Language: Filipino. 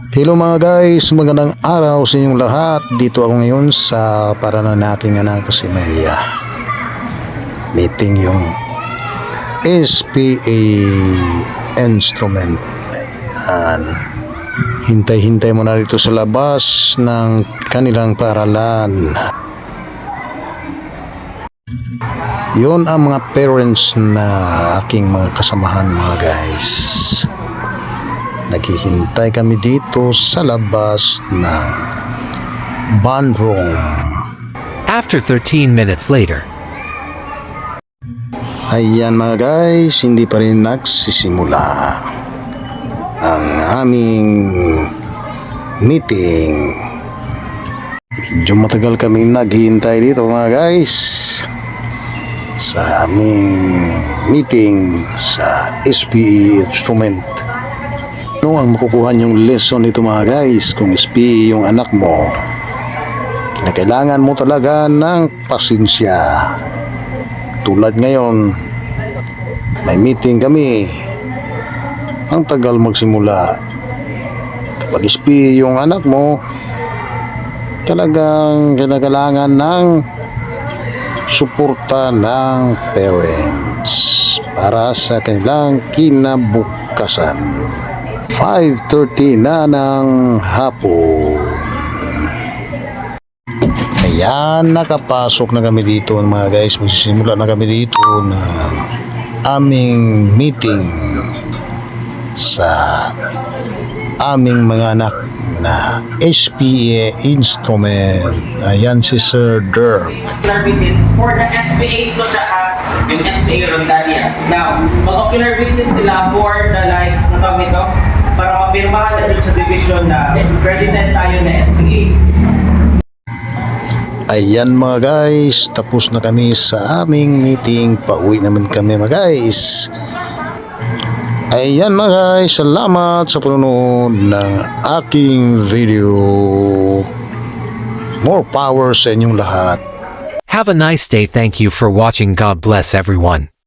Hello mga guys, magandang araw sa inyong lahat. Dito ako ngayon sa paralan ng aking anak si Maya. Meeting yung SPA instrument. Ayan. Hintay-hintay mo na dito sa labas ng kanilang paralan. Yun ang mga parents na aking mga kasamahan mga guys. Naghihintay kami dito sa labas ng band room. After 13 minutes later. Ayan mga guys, hindi pa rin nagsisimula ang aming meeting. Medyo matagal kaming naghihintay dito mga guys sa aming meeting sa SPE instrument. Ano ang makukuha niyong lesson nito mga guys kung SPE yung anak mo? Kailangan mo talaga ng pasensya. Tulad ngayon, may meeting kami. Ang tagal magsimula. Kapag SPE yung anak mo, talagang kailangan ng suporta ng parents para sa kanilang kinabukasan. 5:30 na ng hapon. Ayan, nakapasok na kami dito mga guys. Magsisimula na kami dito ng aming meeting sa aming mga anak na SPA instrument. Ayan si Sir Dirk. Visit for the SPAs to siya yung SPA Rondalia. Now, mag-ocular visit sila for the like, ang tawag nito, para mapirmahan na dun sa division na credited tayo na SPA. Ayan mga guys, tapos na kami sa aming meeting. Pauwi naman kami mga guys. Ayan mga guys, salamat sa panonood ng aking video. More power sa inyong lahat. Have a nice day. Thank you for watching. God bless everyone.